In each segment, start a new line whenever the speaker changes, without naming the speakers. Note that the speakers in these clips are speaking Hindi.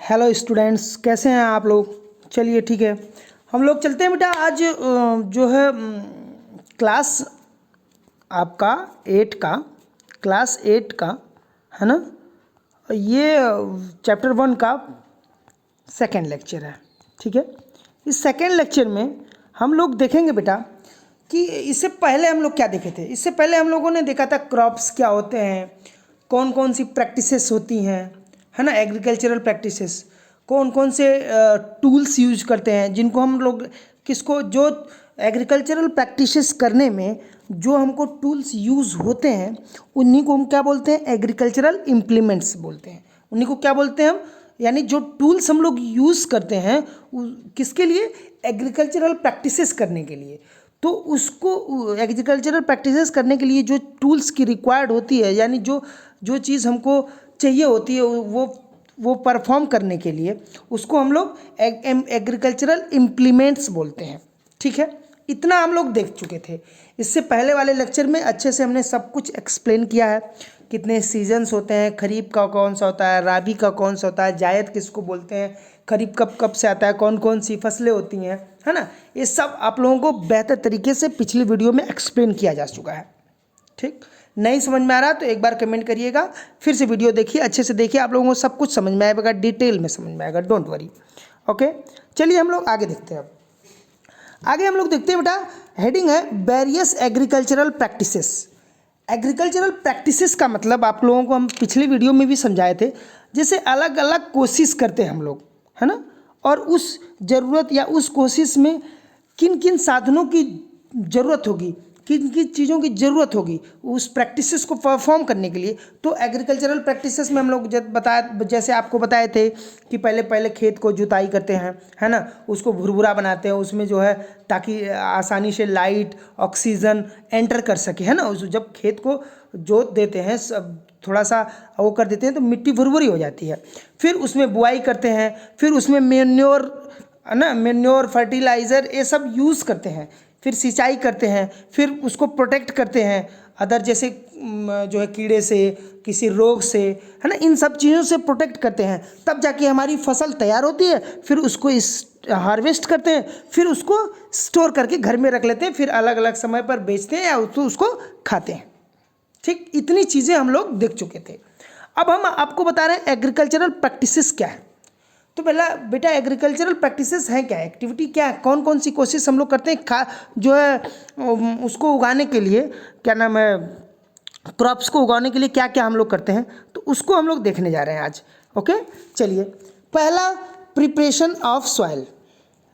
हेलो स्टूडेंट्स, कैसे हैं आप लोग। चलिए ठीक है, हम लोग चलते हैं बेटा। आज जो है क्लास आपका 8 का, क्लास 8 का है ना, ये चैप्टर 1 का सेकेंड लेक्चर है। ठीक है, इस सेकेंड लेक्चर में हम लोग देखेंगे बेटा कि इससे पहले हम लोग क्या देखे थे। इससे पहले हम लोगों ने देखा था क्रॉप्स क्या होते हैं, कौन कौन सी प्रैक्टिसेस होती हैं, है ना, एग्रीकल्चरल प्रैक्टिसेस, कौन कौन से टूल्स यूज करते हैं जिनको हम लोग किसको जो एग्रीकल्चरल प्रैक्टिसेस करने में जो हमको टूल्स यूज़ होते हैं उन्हीं को हम क्या बोलते हैं, एग्रीकल्चरल इम्प्लीमेंट्स बोलते हैं। उन्हीं को क्या बोलते हैं हम, यानी जो टूल्स हम लोग यूज़ करते हैं किसके लिए, एग्रीकल्चरल प्रैक्टिसेस करने के लिए। तो उसको एग्रीकल्चरल प्रैक्टिसेस करने के लिए जो टूल्स की रिक्वायर्ड होती है, यानी जो जो चीज़ हमको चाहिए होती है वो परफॉर्म करने के लिए उसको हम लोग एग्रीकल्चरल इम्प्लीमेंट्स बोलते हैं। ठीक है, इतना हम लोग देख चुके थे। इससे पहले वाले लेक्चर में अच्छे से हमने सब कुछ एक्सप्लेन किया है, कितने सीजन्स होते हैं, खरीफ का कौन सा होता है, राबी का कौन सा होता है, जायद किसको बोलते हैं, खरीफ कब कब से आता है, कौन कौन सी फसलें होती हैं, है ना। ये सब आप लोगों को बेहतर तरीके से पिछली वीडियो में एक्सप्लेन किया जा चुका है। ठीक, नहीं समझ में आ रहा तो एक बार कमेंट करिएगा, फिर से वीडियो देखिए, अच्छे से देखिए, आप लोगों को सब कुछ समझ में आएगा, डिटेल में समझ में आएगा, डोंट वरी। ओके, चलिए हम लोग आगे देखते हैं। अब आगे हम लोग देखते हैं बेटा, हेडिंग है various agricultural practices. Agricultural practices का मतलब आप लोगों को हम पिछली वीडियो में भी समझाए थे, जैसे अलग अलग कोशिश करते हैं हम लोग, है ना, और उस ज़रूरत या उस कोशिश में किन किन साधनों की ज़रूरत होगी, किन किन चीज़ों की ज़रूरत होगी उस प्रैक्टिसेस को परफॉर्म करने के लिए। तो एग्रीकल्चरल प्रैक्टिसेस में हम लोग जैसे आपको बताए थे कि पहले पहले खेत को जुताई करते हैं, है ना, उसको भुरभुरा बनाते हैं, उसमें जो है ताकि आसानी से लाइट ऑक्सीजन एंटर कर सके, है ना। उस जब खेत को जोत देते हैं, सब थोड़ा सा वो कर देते हैं तो मिट्टी भुरभुरी हो जाती है। फिर उसमें बुआई करते हैं, फिर उसमें मेन्योर, है ना, मेन्योर फर्टिलाइज़र ये सब यूज़ करते हैं, फिर सिंचाई करते हैं, फिर उसको प्रोटेक्ट करते हैं अदर जैसे जो है कीड़े से, किसी रोग से, है ना, इन सब चीज़ों से प्रोटेक्ट करते हैं, तब जाके हमारी फसल तैयार होती है। फिर उसको हार्वेस्ट करते हैं, फिर उसको स्टोर करके घर में रख लेते हैं, फिर अलग अलग समय पर बेचते हैं या उसको खाते हैं। ठीक, इतनी चीज़ें हम लोग देख चुके थे। अब हम आपको बता रहे हैं एग्रीकल्चरल प्रैक्टिसेस क्या है। तो पहला बेटा एग्रीकल्चरल प्रैक्टिसेस हैं क्या, एक्टिविटी क्या है, कौन कौन सी कोशिश हम लोग करते हैं जो है उसको उगाने के लिए, क्या नाम है, क्रॉप्स को उगाने के लिए क्या क्या हम लोग करते हैं, तो उसको हम लोग देखने जा रहे हैं आज। ओके, चलिए, पहला प्रिपरेशन ऑफ सॉइल।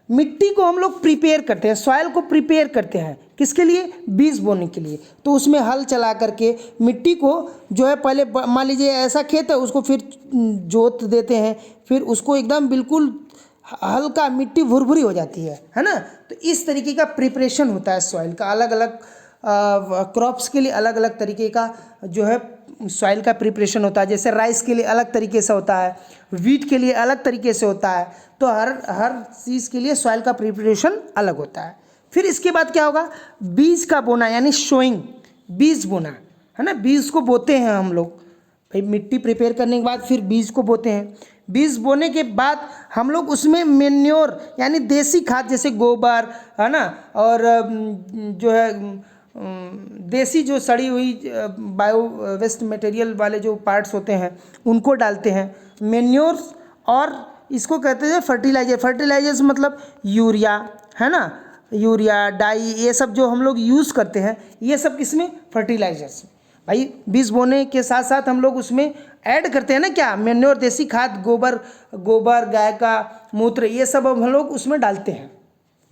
मिट्टी को हम लोग प्रिपेयर करते हैं, सॉइल को प्रिपेयर करते हैं किसके लिए, बीज बोने के लिए। तो उसमें हल चला करके मिट्टी को जो है पहले मान लीजिए ऐसा खेत है, उसको फिर जोत देते हैं, फिर उसको एकदम बिल्कुल हल्का मिट्टी भुरभुरी हो जाती है ना। तो इस तरीके का प्रिपरेशन होता है सॉइल का। अलग अलग क्रॉप्स के लिए अलग अलग तरीके का जो है सॉइल का प्रिपरेशन होता है। जैसे राइस के लिए अलग तरीके से होता है, वीट के लिए अलग तरीके से होता है। तो हर चीज़ के लिए सॉइल का प्रिपरेशन अलग होता है। फिर इसके बाद क्या होगा, बीज का बोना, यानी शोइंग, बीज बोना, है ना, बीज को बोते हैं हम लोग। भाई मिट्टी प्रिपेयर करने के बाद फिर बीज को बोते हैं। बीज बोने के बाद हम लोग उसमें मेन्योर यानी देसी खाद, जैसे गोबर, है ना, और जो है देसी जो सड़ी हुई बायो वेस्ट मटेरियल वाले जो पार्ट्स होते हैं उनको डालते हैं, मेन्योर। और इसको कहते हैं फर्टिलाइजर। फर्टिलाइजर्स मतलब यूरिया, है ना, यूरिया, डाई, ये सब जो हम लोग यूज़ करते हैं, ये सब किसमें, फर्टिलाइजर्स में। भाई बीज बोने के साथ साथ हम लोग उसमें ऐड करते हैं ना क्या, मेन्योर, देसी खाद, गोबर गाय का मूत्र, ये सब हम लोग उसमें डालते हैं।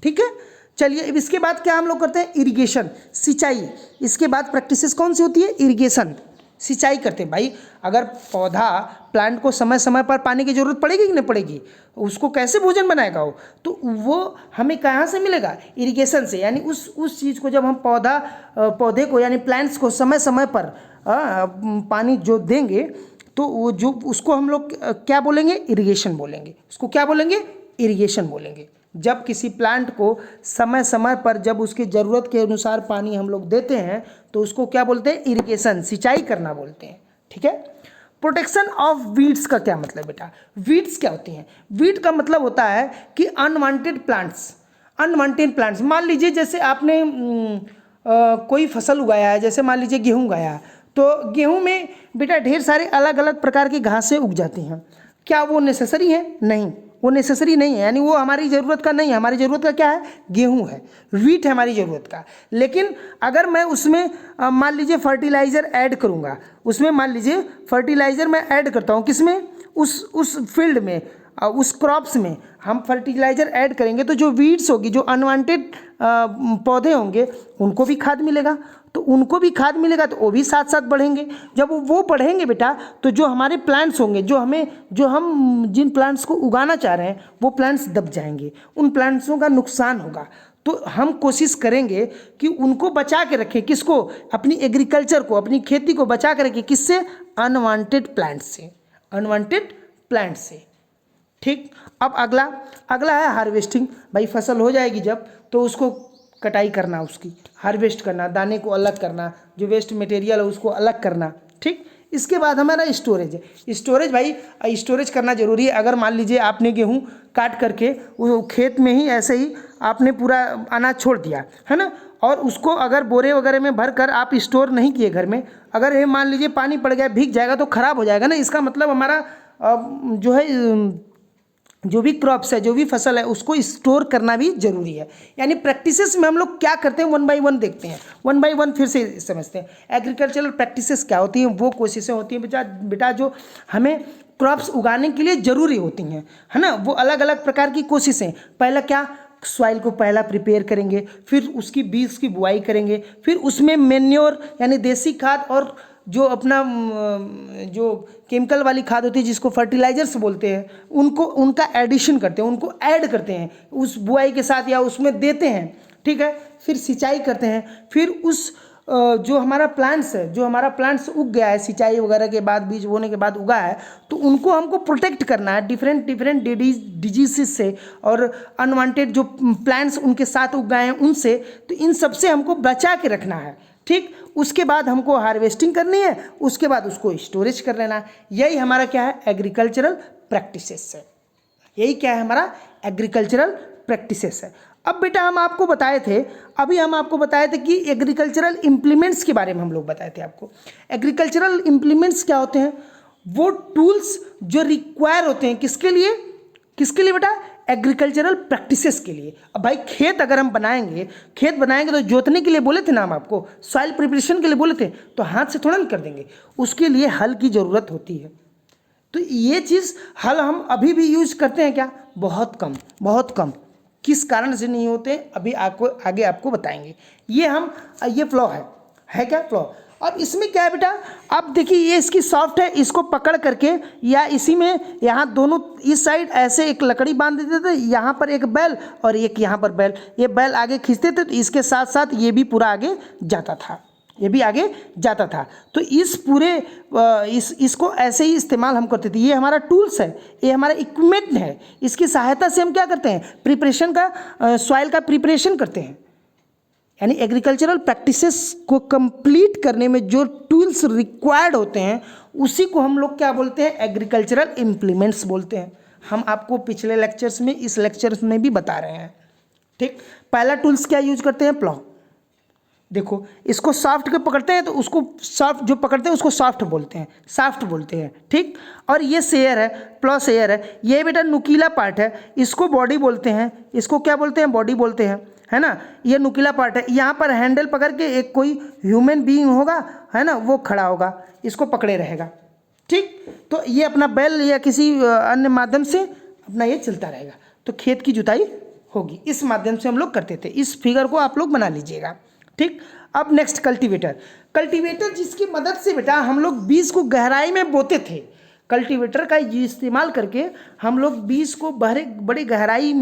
ठीक है, चलिए, अब इसके बाद क्या हम लोग करते हैं, इरिगेशन, सिंचाई। इसके बाद प्रैक्टिसेस कौन सी होती है, इरिगेशन, सिंचाई करते हैं। भाई अगर पौधा प्लांट को समय समय पर पानी की ज़रूरत पड़ेगी कि नहीं पड़ेगी, उसको कैसे भोजन बनाएगा वो, तो वो हमें कहाँ से मिलेगा, इरिगेशन से। यानी उस चीज़ को जब हम पौधे को यानी प्लांट्स को समय समय पर पानी जो देंगे, तो वो जो उसको हम लोग क्या बोलेंगे, इरिगेशन बोलेंगे। उसको क्या बोलेंगे, इरिगेशन बोलेंगे। जब किसी प्लांट को समय समय पर जब उसकी ज़रूरत के अनुसार पानी हम लोग देते हैं तो उसको क्या बोलते हैं, इरिगेशन, सिंचाई करना बोलते हैं। ठीक है, प्रोटेक्शन ऑफ वीड्स का क्या मतलब बेटा? वीड्स क्या होती हैं? वीड का मतलब होता है कि अनवांटेड प्लांट्स। अनवांटेड प्लांट्स, मान लीजिए जैसे आपने कोई फसल उगाया है, जैसे मान लीजिए गेहूँ उगाया है, तो गेहूँ में बेटा ढेर सारे अलग अलग प्रकार की घासें उग जाती हैं। क्या वो नेसेसरी है? नहीं, वो नेसेसरी नहीं है, यानी वो हमारी ज़रूरत का नहीं है। हमारी ज़रूरत का क्या है? गेहूँ है, वीट है हमारी ज़रूरत का। लेकिन अगर मैं उसमें मान लीजिए फर्टिलाइज़र ऐड करूँगा, उसमें मान लीजिए फर्टिलाइज़र मैं ऐड करता हूँ, किसमें? उस फील्ड में, उस क्रॉप्स में हम फर्टिलाइज़र ऐड करेंगे तो जो वीड्स होगी, जो अनवांटेड पौधे होंगे, उनको भी खाद मिलेगा। तो उनको भी खाद मिलेगा तो वो भी साथ साथ बढ़ेंगे। जब वो बढ़ेंगे बेटा, तो जो हमारे प्लांट्स होंगे, जो हम जिन प्लांट्स को उगाना चाह रहे हैं, वो प्लांट्स दब जाएंगे, उन प्लांट्सों का नुकसान होगा। तो हम कोशिश करेंगे कि उनको बचा के रखें। किसको? अपनी एग्रीकल्चर को, अपनी खेती को बचा के रखें। किससे? अनवांटेड प्लांट्स से, अनवांटेड प्लांट्स से। ठीक। अब अगला है हार्वेस्टिंग। भाई फसल हो जाएगी जब, तो उसको कटाई करना, उसकी हार्वेस्ट करना, दाने को अलग करना, जो वेस्ट मटेरियल है उसको अलग करना। ठीक। इसके बाद हमारा स्टोरेज है। स्टोरेज भाई, स्टोरेज करना जरूरी है। अगर मान लीजिए आपने गेहूँ काट करके वो खेत में ही ऐसे ही आपने पूरा अनाज छोड़ दिया है ना, और उसको अगर बोरे वगैरह में भर कर आप स्टोर नहीं किए घर में, अगर ये मान लीजिए पानी पड़ गया, भीग जाएगा तो खराब हो जाएगा ना। इसका मतलब हमारा जो है, जो भी क्रॉप्स है, जो भी फसल है, उसको स्टोर करना भी जरूरी है। यानी प्रैक्टिसेस में हम लोग क्या करते हैं, वन बाय वन देखते हैं, वन बाय वन फिर से समझते हैं। एग्रीकल्चरल प्रैक्टिसेस क्या होती हैं? वो कोशिशें होती हैं बेटा जो हमें क्रॉप्स उगाने के लिए ज़रूरी होती हैं, है ना। वो अलग अलग प्रकार की कोशिशें। पहला क्या? सॉइल को पहला प्रिपेयर करेंगे, फिर उसकी बीज की बुआई करेंगे, फिर उसमें मेन्योर यानी देसी खाद और जो अपना जो केमिकल वाली खाद होती है, जिसको फर्टिलाइजर्स बोलते हैं, उनका एडिशन करते हैं, उनको ऐड करते हैं उस बुआई के साथ या उसमें देते हैं। ठीक है। फिर सिंचाई करते हैं। फिर उस जो हमारा प्लांट्स है, जो हमारा प्लांट्स उग गया है, सिंचाई वगैरह के बाद, बीज बोने के बाद उगा है, तो उनको हमको प्रोटेक्ट करना है डिफरेंट डिजीज़ से, और अनवांटेड जो प्लांट्स उनके साथ उग गए हैं उनसे। तो इन सब से हमको बचा के रखना है। ठीक। उसके बाद हमको हार्वेस्टिंग करनी है, उसके बाद उसको स्टोरेज कर लेना है। यही हमारा क्या है? एग्रीकल्चरल प्रैक्टिसेस है। यही क्या है? हमारा एग्रीकल्चरल प्रैक्टिसेस है। अब बेटा हम आपको बताए थे, अभी हम आपको बताए थे कि एग्रीकल्चरल इम्प्लीमेंट्स के बारे में हम लोग बताए थे आपको। एग्रीकल्चरल इम्प्लीमेंट्स क्या होते हैं? वो टूल्स जो रिक्वायर होते हैं, किसके लिए? किसके लिए बेटा? एग्रीकल्चरल प्रैक्टिसेस के लिए। अब भाई खेत अगर हम बनाएंगे, खेत बनाएंगे तो जोतने के लिए बोले थे ना हम आपको, सॉइल प्रिपरेशन के लिए बोले थे, तो हाथ से थोड़ा ना कर देंगे, उसके लिए हल की ज़रूरत होती है। तो ये चीज़ हल हम अभी भी यूज करते हैं क्या? बहुत कम, बहुत कम। किस कारण से नहीं होते अभी आपको आगे आपको बताएंगे। ये फ्लॉ है क्या? फ्लॉ। अब इसमें क्या है बेटा? अब देखिए, ये इसकी सॉफ्ट है, इसको पकड़ करके या इसी में यहाँ दोनों इस साइड ऐसे एक लकड़ी बांध देते थे, यहाँ पर एक बैल और एक यहाँ पर बैल, ये बैल आगे खींचते थे, तो इसके साथ साथ ये भी पूरा आगे जाता था, ये भी आगे जाता था। तो इस पूरे इसको ऐसे ही इस्तेमाल हम करते थे। ये हमारा टूल्स है, ये हमारा इक्विपमेंट है। इसकी सहायता से हम क्या करते हैं? प्रिपरेशन का, सॉइल का प्रिपरेशन करते हैं। यानी एग्रीकल्चरल प्रैक्टिसेस को कंप्लीट करने में जो टूल्स रिक्वायर्ड होते हैं, उसी को हम लोग क्या बोलते हैं? एग्रीकल्चरल इम्प्लीमेंट्स बोलते हैं। हम आपको पिछले लेक्चर्स में, इस लेक्चर्स में भी बता रहे हैं। ठीक। पहला टूल्स क्या यूज करते हैं? प्लॉ। देखो, इसको सॉफ्ट के पकड़ते हैं तो उसको सॉफ्ट, जो पकड़ते हैं उसको सॉफ्ट बोलते हैं, सॉफ्ट बोलते हैं। ठीक। और ये शेयर है, प्लॉ शेयर है, ये बेटा नुकीला पार्ट है, इसको बॉडी बोलते हैं। इसको क्या बोलते हैं? बॉडी बोलते हैं, है ना। ये नुकीला पार्ट है। यहाँ पर हैंडल पकड़ के एक कोई ह्यूमन बीइंग होगा, है ना, वो खड़ा होगा, इसको पकड़े रहेगा। ठीक। तो ये अपना बैल या किसी अन्य माध्यम से अपना ये चलता रहेगा, तो खेत की जुताई होगी। इस माध्यम से हम लोग करते थे। इस फिगर को आप लोग बना लीजिएगा। ठीक। अब नेक्स्ट कल्टीवेटर। कल्टीवेटर जिसकी मदद से बेटा हम लोग बीज को गहराई में बोते थे। कल्टीवेटर का इस्तेमाल करके हम लोग बीज को बड़ी गहराई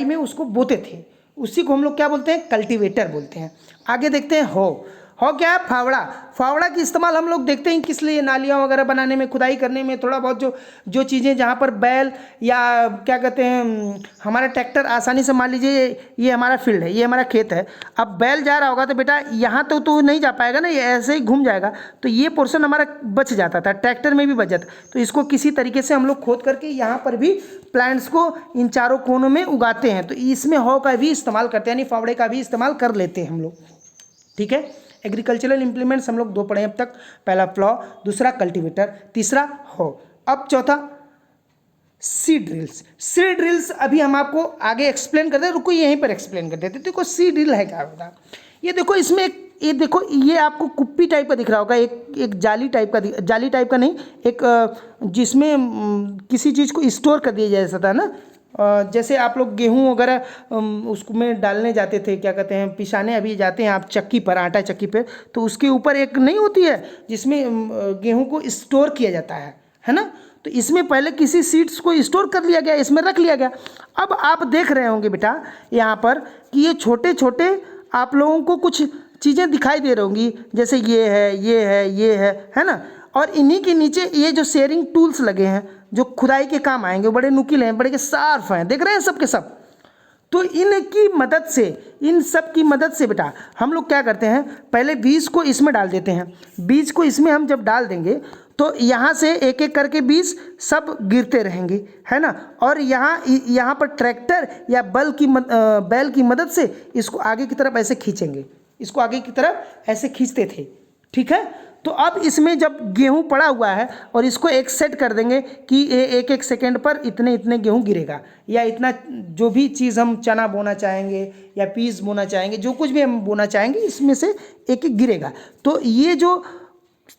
में उसको बोते थे। उसी को हम लोग क्या बोलते हैं? कल्टीवेटर बोलते हैं। आगे देखते हैं हो। हौ क्या है? फावड़ा। फावड़ा की इस्तेमाल हम लोग देखते हैं किस लिए? नालियाँ वगैरह बनाने में, खुदाई करने में, थोड़ा बहुत जो चीज़ें जहाँ पर बैल या क्या कहते हैं हमारा ट्रैक्टर आसानी से, मान लीजिए ये हमारा फील्ड है, ये हमारा खेत है, अब बैल जा रहा होगा तो बेटा यहाँ तो नहीं जा पाएगा ना, ये ऐसे ही घूम जाएगा, तो ये पोर्शन हमारा बच जाता था, ट्रैक्टर में भी बच जाता। तो इसको किसी तरीके से हम लोग खोद करके यहाँ पर भी प्लांट्स को इन चारों कोनों में उगाते हैं। तो इसमें हौ का भी इस्तेमाल करते हैं, यानी फावड़े का भी इस्तेमाल कर लेते हैं हम लोग। ठीक है, एग्रीकल्चरल इंप्लीमेंट्स हम लोग 2 पढ़े अब तक, पहला प्लॉ, दूसरा कल्टीवेटर, तीसरा हौ। अब चौथा सीड ड्रिल्स। सीड ड्रिल्स अभी हम आपको आगे एक्सप्लेन करते हैं, रुको यहीं पर एक्सप्लेन कर देते। देखो सीड ड्रिल है क्या होता है, ये देखो इसमें ये देखो, ये आपको कुप्पी टाइप का दिख रहा होगा, एक जाली टाइप का, जाली टाइप का नहीं, एक जिसमें किसी चीज़ को स्टोर कर दिया जा सकता है ना, जैसे आप लोग गेहूँ वगैरह उसको में डालने जाते थे, क्या कहते हैं, पिसाने अभी जाते हैं आप चक्की पर, आटा चक्की पर, तो उसके ऊपर एक नहीं होती है जिसमें गेहूँ को स्टोर किया जाता है ना। तो इसमें पहले किसी सीड्स को स्टोर कर लिया गया, इसमें रख लिया गया। अब आप देख रहे होंगे बेटा यहाँ पर कि ये छोटे छोटे आप लोगों को कुछ चीज़ें दिखाई दे रही होंगी, जैसे ये है, ये है, ये है ना। और इन्हीं के नीचे ये जो शेयरिंग टूल्स लगे हैं जो खुदाई के काम आएंगे, बड़े नुकीले हैं, बड़े के शार्प हैं, देख रहे हैं सब के सब। तो इनकी मदद से, इन सब की मदद से बेटा हम लोग क्या करते हैं, पहले बीज को इसमें डाल देते हैं। बीज को इसमें हम जब डाल देंगे तो यहाँ से एक एक करके बीज सब गिरते रहेंगे, है ना। और यहाँ पर ट्रैक्टर या बैल की मदद से इसको आगे की तरफ ऐसे खींचेंगे, इसको आगे की तरफ ऐसे खींचते थे। ठीक है, तो अब इसमें जब गेहूं पड़ा हुआ है और इसको एक सेट कर देंगे कि एक एक सेकेंड पर इतने इतने गेहूं गिरेगा, या इतना जो भी चीज़ हम चना बोना चाहेंगे या पीस बोना चाहेंगे, जो कुछ भी हम बोना चाहेंगे इसमें से एक एक गिरेगा। तो ये जो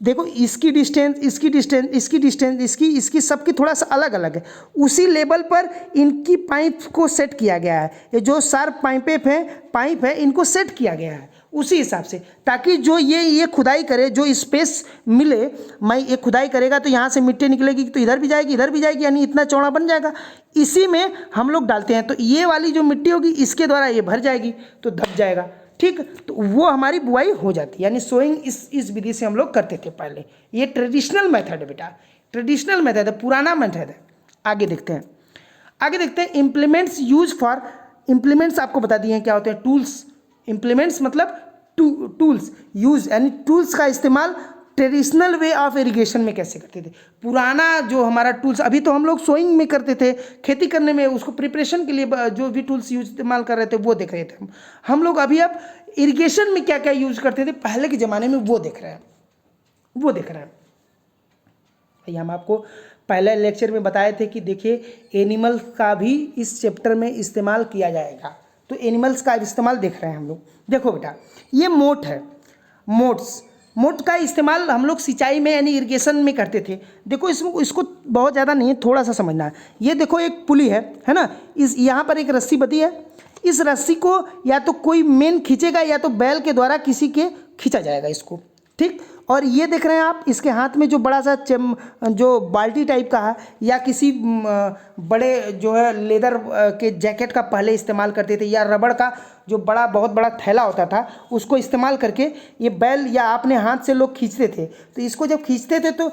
देखो इसकी डिस्टेंस, इसकी डिस्टेंस, इसकी डिस्टेंस, इसकी सबकी थोड़ा सा अलग अलग है, उसी लेवल पर इनकी पाइप को सेट किया गया है। ये जो शार्प पाइप है इनको सेट किया गया है उसी हिसाब से, ताकि जो ये खुदाई करे, जो स्पेस मिले, मैं ये खुदाई करेगा तो यहाँ से मिट्टी निकलेगी तो इधर भी जाएगी, इधर भी जाएगी, यानी इतना चौड़ा बन जाएगा। इसी में हम लोग डालते हैं, तो ये वाली जो मिट्टी होगी इसके द्वारा ये भर जाएगी तो दब जाएगा। ठीक, तो वो हमारी बुआई हो जाती है, यानी सोइंग इस विधि से हम लोग करते थे पहले। ये ट्रेडिशनल मेथड है बेटा, ट्रेडिशनल मेथड है, पुराना मेथड है। आगे देखते हैं इम्प्लीमेंट्स यूज फॉर, इम्प्लीमेंट्स आपको बता दिए हैं क्या होते हैं, टूल्स। इम्प्लीमेंट्स मतलब टूल्स यूज, यानी टूल्स का इस्तेमाल ट्रेडिशनल वे ऑफ इरिगेशन में कैसे करते थे। पुराना जो हमारा टूल्स, अभी तो हम लोग सोइंग में करते थे, खेती करने में, उसको प्रिपरेशन के लिए जो भी टूल्स यूज इस्तेमाल कर रहे थे वो देख रहे थे हम लोग। अभी अब इरिगेशन में क्या क्या यूज करते थे पहले के ज़माने में वो देख रहे हैं। भैया हम आपको पहले लेक्चर में बताए थे कि देखिए एनिमल का भी इस चैप्टर में इस्तेमाल किया जाएगा, तो एनिमल्स का इस्तेमाल देख रहे हैं हम लोग। देखो बेटा ये मोट है, मोट का इस्तेमाल हम लोग सिंचाई में यानी इरिगेशन में करते थे। देखो इसको बहुत ज़्यादा नहीं है, थोड़ा सा समझना है। ये देखो एक पुली है ना, इस यहाँ पर एक रस्सी बंधी है, इस रस्सी को या तो कोई मेन खींचेगा या तो बैल के द्वारा किसी के खींचा जाएगा इसको। ठीक, और ये देख रहे हैं आप इसके हाथ में जो बड़ा सा जो बाल्टी टाइप का है, या किसी बड़े जो है लेदर के जैकेट का पहले इस्तेमाल करते थे, या रबड़ का जो बहुत बड़ा थैला होता था उसको इस्तेमाल करके ये बैल या अपने हाथ से लोग खींचते थे। तो इसको जब खींचते थे तो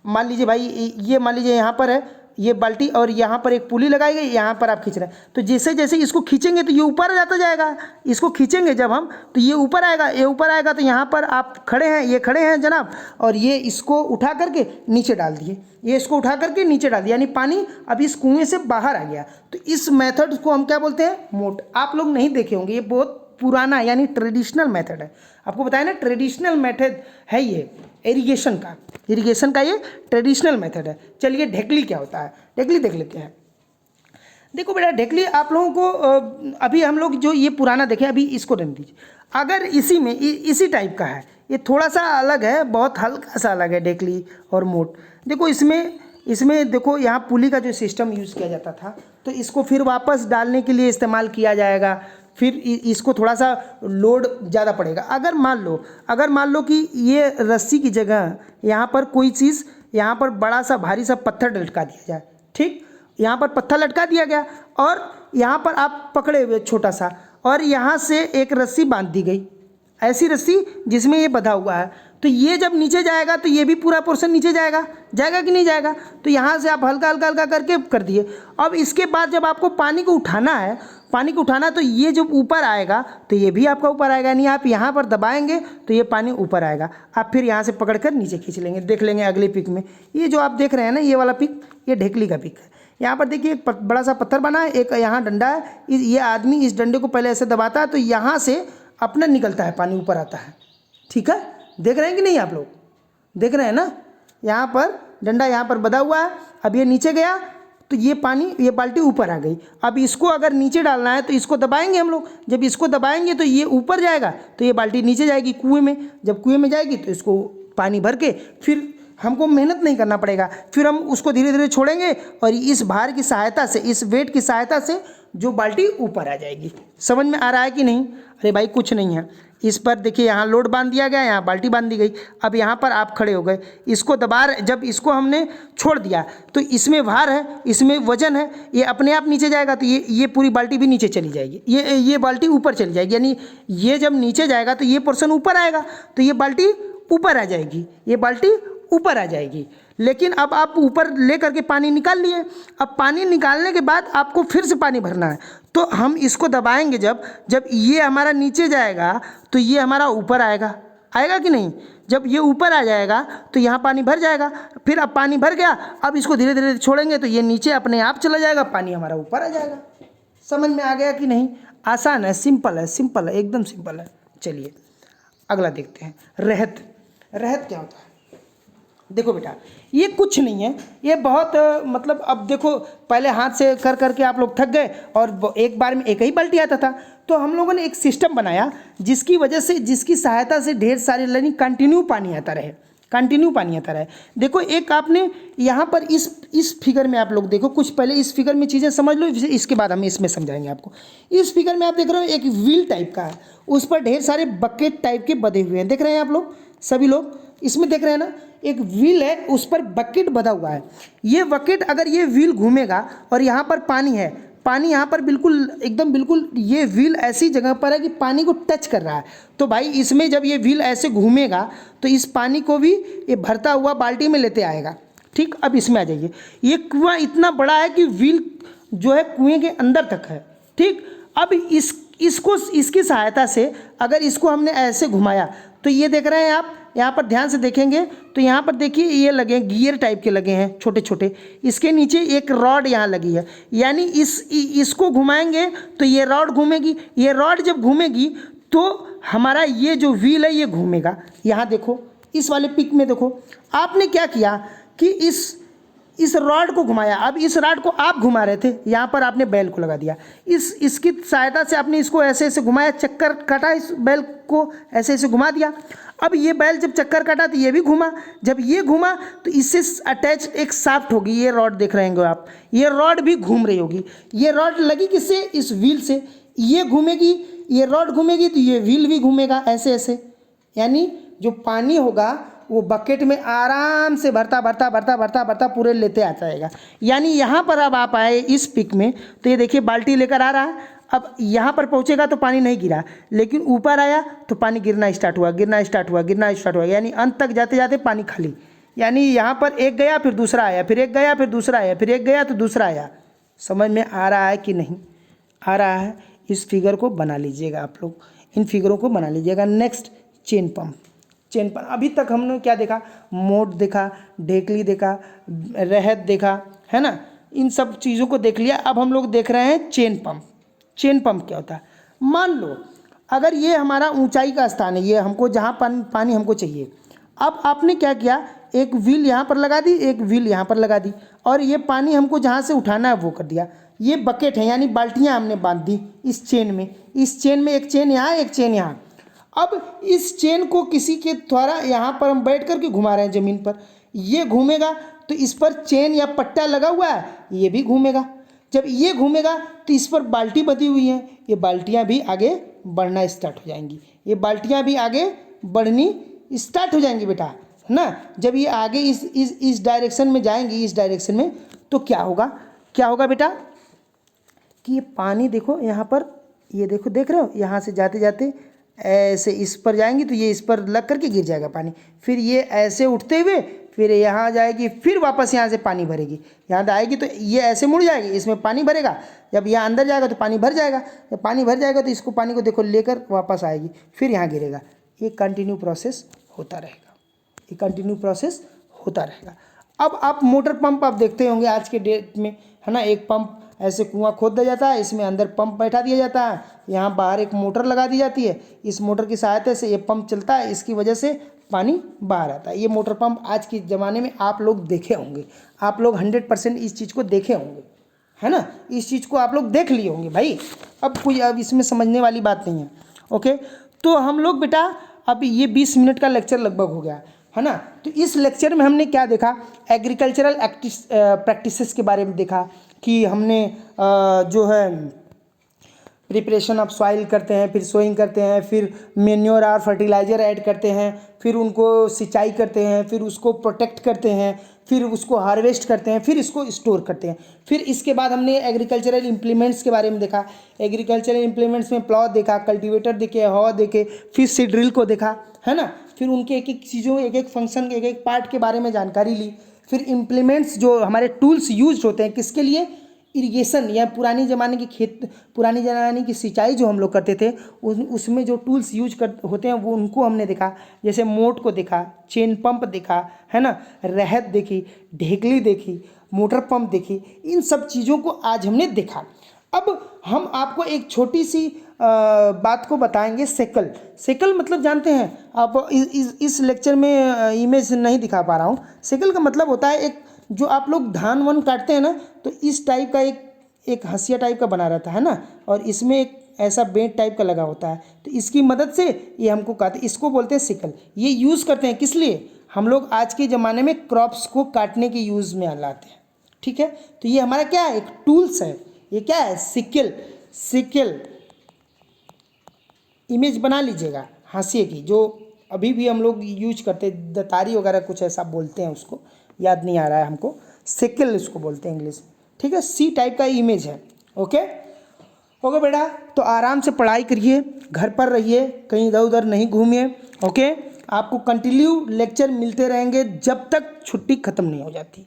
मान लीजिए भाई ये मान लीजिए यहाँ पर है ये बाल्टी और यहाँ पर एक पुली लगाई गई, यहाँ पर आप खींच रहे हैं, तो जैसे जैसे इसको खींचेंगे तो ये ऊपर जाता जाएगा। इसको खींचेंगे जब हम तो ये ऊपर आएगा, तो यहाँ पर आप खड़े हैं, ये खड़े हैं जनाब, और ये इसको उठा करके नीचे डाल दिए, ये इसको उठा करके नीचे डाल दिया, यानी पानी अब इस कुएं से बाहर आ गया। तो इस मेथड को हम क्या बोलते हैं, मोट। आप लोग नहीं देखे होंगे, ये बहुत पुराना यानी ट्रेडिशनल मेथड है। आपको बताया ना ट्रेडिशनल मेथड है ये इरिगेशन का ये ट्रेडिशनल मेथड है। चलिए ढेकली क्या होता है, ढेकली देख लेते हैं। देखो बेटा ढेकली आप लोगों को अभी हम लोग जो ये पुराना देखें, अभी इसको रहने दीजिए। अगर इसी में इसी टाइप का है, ये थोड़ा सा अलग है, बहुत हल्का सा अलग है ढेकली और मोट। देखो इसमें देखो यहाँ पुली का जो सिस्टम यूज़ किया जाता था, तो इसको फिर वापस डालने के लिए इस्तेमाल किया जाएगा, फिर इसको थोड़ा सा लोड ज़्यादा पड़ेगा। अगर मान लो कि ये रस्सी की जगह यहाँ पर कोई चीज़, यहाँ पर बड़ा सा भारी सा पत्थर लटका दिया जाए। ठीक, यहाँ पर पत्थर लटका दिया गया और यहाँ पर आप पकड़े हुए छोटा सा, और यहाँ से एक रस्सी बांध दी गई, ऐसी रस्सी जिसमें ये बंधा हुआ है। तो ये जब नीचे जाएगा तो ये भी पूरा पोर्शन नीचे जाएगा, जाएगा कि नहीं जाएगा। तो यहाँ से आप हल्का हल्का हल्का करके कर दिए। अब इसके बाद जब आपको पानी को उठाना है, पानी को उठाना, तो ये जब ऊपर आएगा तो ये भी आपका ऊपर आएगा, यानी आप यहाँ पर दबाएंगे तो ये पानी ऊपर आएगा। आप फिर यहाँ से पकड़ कर नीचे खींच लेंगे। देख लेंगे अगली पिक में, ये जो आप देख रहे हैं ना, ये वाला पिक, ये ढेकली का पिक है। यहाँ पर देखिए एक बड़ा सा पत्थर बना है, एक यहाँ डंडा है। ये आदमी इस डंडे को पहले ऐसे दबाता है तो यहाँ से अपना निकलता है, पानी ऊपर आता है। ठीक है, देख रहे हैं कि नहीं आप लोग, देख रहे हैं ना। यहाँ पर डंडा यहाँ पर बंधा हुआ है, अब ये नीचे गया तो ये पानी, ये बाल्टी ऊपर आ गई। अब इसको अगर नीचे डालना है तो इसको दबाएंगे हम लोग। जब इसको दबाएंगे तो ये ऊपर जाएगा, तो ये बाल्टी नीचे जाएगी कुएं में। जब कुएं में जाएगी तो इसको पानी भर के फिर हमको मेहनत नहीं करना पड़ेगा, फिर हम उसको धीरे धीरे छोड़ेंगे और इस भार की सहायता से, इस वेट की सहायता से जो बाल्टी ऊपर आ जाएगी। समझ में आ रहा है कि नहीं? अरे भाई कुछ नहीं है। इस पर देखिए यहाँ लोड बांध दिया गया, यहाँ बाल्टी बांध दी गई। अब यहाँ पर आप खड़े हो गए, इसको दबा, जब इसको हमने छोड़ दिया तो इसमें भार है, इसमें वजन है, ये अपने आप नीचे जाएगा तो ये पूरी बाल्टी भी नीचे चली जाएगी, ये बाल्टी ऊपर चली जाएगी। यानी ये जब नीचे जाएगा तो ये पोर्शन ऊपर आएगा, तो ये बाल्टी ऊपर आ जाएगी, ये बाल्टी ऊपर आ जाएगी। लेकिन अब आप ऊपर ले करके पानी निकाल लिए। अब पानी निकालने के बाद आपको फिर से पानी भरना है, तो हम इसको दबाएंगे। जब ये हमारा नीचे जाएगा तो ये हमारा ऊपर आएगा, आएगा कि नहीं? जब ये ऊपर आ जाएगा तो यहाँ पानी भर जाएगा। फिर अब पानी भर गया, अब इसको धीरे धीरे छोड़ेंगे तो ये नीचे अपने आप चला जाएगा, पानी हमारा ऊपर आ जाएगा। समझ में आ गया कि नहीं? आसान है, सिंपल है, सिंपल है, एकदम सिंपल है। चलिए अगला देखते हैं। रहत। रहत क्या होता है? देखो बेटा, ये कुछ नहीं है, ये बहुत मतलब, अब देखो पहले हाथ से कर करके आप लोग थक गए और एक बार में एक ही बाल्टी आता था। तो हम लोगों ने एक सिस्टम बनाया जिसकी वजह से, जिसकी सहायता से ढेर सारे, यानी कंटिन्यू पानी आता रहे, कंटिन्यू पानी आता रहे। देखो एक आपने यहाँ पर इस फिगर में आप लोग देखो, कुछ पहले इस फिगर में चीज़ें समझ लो, इसके बाद हम इसमें समझाएंगे आपको। इस फिगर में आप देख रहे हो एक व्हील टाइप का है, उस पर ढेर सारे बकेट टाइप के बंधे हुए हैं। देख रहे हैं आप लोग, सभी लोग इसमें देख रहे हैं ना, एक व्हील है, उस पर बकेट बंधा हुआ है। ये बकेट, अगर ये व्हील घूमेगा और यहाँ पर पानी है, पानी यहाँ पर बिल्कुल एकदम बिल्कुल, ये व्हील ऐसी जगह पर है कि पानी को टच कर रहा है। तो भाई इसमें जब ये व्हील ऐसे घूमेगा तो इस पानी को भी ये भरता हुआ बाल्टी में लेते आएगा। ठीक, अब इसमें आ जाइए। ये कुआं इतना बड़ा है कि व्हील जो है कुएं के अंदर तक है। ठीक, अब इसकी सहायता से अगर इसको हमने ऐसे घुमाया तो ये देख रहे हैं आप, यहाँ पर ध्यान से देखेंगे तो यहाँ पर देखिए ये लगे गियर टाइप के लगे हैं छोटे छोटे। इसके नीचे एक रॉड यहाँ लगी है, यानी इसको घुमाएंगे तो ये रॉड घूमेगी। ये रॉड जब घूमेगी तो हमारा ये जो व्हील है ये घूमेगा। यहाँ देखो, इस वाले पिक में देखो, आपने क्या किया कि इस रॉड को घुमाया। अब इस रॉड को आप घुमा रहे थे, यहाँ पर आपने बैल को लगा दिया। इसकी सहायता से आपने इसको ऐसे ऐसे घुमाया, चक्कर काटा, इस बैल को ऐसे ऐसे घुमा दिया। अब ये बैल जब चक्कर काटा तो ये भी घुमा। जब ये घुमा तो इससे अटैच एक शाफ्ट होगी, ये रॉड देख रहे हैं आप, ये रॉड भी घूम रही होगी। ये रॉड लगी किससे? इस व्हील से। ये घूमेगी, ये रॉड घूमेगी तो ये व्हील भी घूमेगा ऐसे ऐसे। यानी जो पानी होगा वो बकेट में आराम से भरता भरता भरता भरता भरता पूरे लेते आ जाएगा। यानी यहाँ पर अब आप आए इस पिक में तो ये देखिए बाल्टी लेकर आ रहा है। अब यहाँ पर पहुँचेगा तो पानी नहीं गिरा, लेकिन ऊपर आया तो पानी गिरना स्टार्ट हुआ, गिरना स्टार्ट हुआ, गिरना स्टार्ट हुआ। यानी अंत तक जाते जाते पानी खाली। यानी यहाँ पर एक गया फिर दूसरा आया, फिर एक गया फिर दूसरा आया, फिर एक गया तो दूसरा आया। समझ में आ रहा है कि नहीं आ रहा है? इस फिगर को बना लीजिएगा आप लोग, इन फिगरों को बना लीजिएगा। Next, chain pump. Chain pump, अभी तक हमने क्या देखा? मोट देखा, ढेकली देखा, रहत देखा, है ना, इन सब चीज़ों को देख लिया। अब हम लोग देख रहे हैं चेन पंप। चेन पंप क्या होता है? मान लो अगर ये हमारा ऊंचाई का स्थान है, ये हमको जहाँ पानी हमको चाहिए। अब आपने क्या किया, एक व्हील यहाँ पर लगा दी, एक व्हील यहाँ पर लगा दी, और ये पानी हमको जहाँ से उठाना है वो कर दिया। ये बकेट है, यानी बाल्टियाँ हमने बांध दी इस चेन में। इस चेन में एक चेन यहाँ, एक चेन यहाँ। अब इस चेन को किसी के द्वारा यहाँ पर हम बैठ कर के घुमा रहे हैं ज़मीन पर। ये घूमेगा तो इस पर चेन या पट्टा लगा हुआ है, ये भी घूमेगा। जब ये घूमेगा तो इस पर बाल्टी बंधी हुई है, ये बाल्टियाँ भी आगे बढ़ना स्टार्ट हो जाएंगी। ये बाल्टियाँ भी आगे बढ़नी स्टार्ट हो जाएंगी बेटा, है ना। जब ये आगे इस डायरेक्शन में जाएंगी, इस डायरेक्शन में, तो क्या होगा, क्या होगा बेटा कि ये पानी देखो यहाँ पर, ये देखो, देख रहे हो, यहाँ से जाते जाते ऐसे इस पर जाएंगी तो ये इस पर लग करके गिर जाएगा पानी, फिर ये ऐसे उठते हुए फिर यहाँ जाएगी, फिर वापस यहाँ से पानी भरेगी, यहाँ आएगी तो ये ऐसे मुड़ जाएगी, इसमें पानी भरेगा, जब यहाँ अंदर जाएगा तो पानी भर जाएगा, जब पानी भर जाएगा तो इसको पानी को देखो लेकर वापस आएगी, फिर यहाँ गिरेगा। ये कंटिन्यू प्रोसेस होता रहेगा, ये कंटिन्यू प्रोसेस होता रहेगा। अब आप मोटर पंप आप देखते होंगे आज के डेट में, है ना, एक पंप ऐसे कुआं खोद दिया जाता है, इसमें अंदर पंप बैठा दिया जाता है, यहाँ बाहर एक मोटर लगा दी जाती है, इस मोटर की सहायता से ये पंप चलता है, इसकी वजह से पानी बाहर आता है। ये मोटर पंप आज के ज़माने में आप लोग देखे होंगे, आप लोग 100% इस चीज़ को देखे होंगे, है ना, इस चीज़ को आप लोग देख लिए होंगे भाई। अब इसमें समझने वाली बात नहीं है। ओके, तो हम लोग बेटा अब ये 20 मिनट का लेक्चर लगभग हो गया, है ना। तो इस लेक्चर में हमने क्या देखा, एग्रीकल्चरल प्रैक्टिसेस के बारे में देखा कि हमने जो है प्रिपरेशन ऑफ सॉइल करते हैं, फिर सोइंग करते हैं, फिर मेन्योर और फर्टिलाइज़र ऐड करते हैं, फिर उनको सिंचाई करते हैं, फिर उसको प्रोटेक्ट करते हैं, फिर उसको हार्वेस्ट करते हैं, फिर इसको स्टोर करते हैं। फिर इसके बाद हमने एग्रीकल्चरल इम्प्लीमेंट्स के बारे में देखा, एग्रीकल्चरल इम्प्लीमेंट्स में प्लॉ देखा, कल्टीवेटर देखे, हॉ देखे, फिर सीड ड्रिल को देखा, है ना। फिर उनके एक एक चीज़ों, एक एक फंक्शन, एक एक पार्ट के बारे में जानकारी ली। फिर इम्प्लीमेंट्स जो हमारे टूल्स यूज होते हैं किसके लिए, इरिगेशन या पुरानी ज़माने की सिंचाई जो हम लोग करते थे उसमें जो टूल्स यूज होते हैं वो उनको हमने देखा। जैसे मोट को देखा, चेन पंप देखा, है ना, रहत देखी, ढेकली देखी, मोटर पंप देखी, इन सब चीज़ों को आज हमने देखा। अब हम आपको एक छोटी सी बात को बताएंगे, सेकल। सेकल मतलब जानते हैं आप, इस लेक्चर में इमेज नहीं दिखा पा रहा हूँ। सेकल का मतलब होता है एक, जो आप लोग धान वन काटते हैं ना, तो इस टाइप का एक हंसिया टाइप का बना रहता है ना, और इसमें एक ऐसा बेंट टाइप का लगा होता है, तो इसकी मदद से ये हमको काटते, इसको बोलते हैं सिकल। ये यूज़ करते हैं किस लिए, हम लोग आज के ज़माने में क्रॉप्स को काटने के यूज़ में लाते हैं। ठीक है, तो ये हमारा क्या है, एक टूल्स है। ये क्या है, सिकल। इमेज बना लीजिएगा हाशिए की, जो अभी भी हम लोग यूज करते हैं, दतारी वगैरह कुछ ऐसा बोलते हैं उसको, याद नहीं आ रहा है हमको, सिकल इसको बोलते हैं इंग्लिश में। ठीक है, सी टाइप का इमेज है। ओके बेटा, तो आराम से पढ़ाई करिए, घर पर रहिए, कहीं इधर उधर नहीं घूमिए। ओके, आपको कंटिन्यू लेक्चर मिलते रहेंगे जब तक छुट्टी ख़त्म नहीं हो जाती।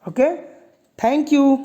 Okay, thank you.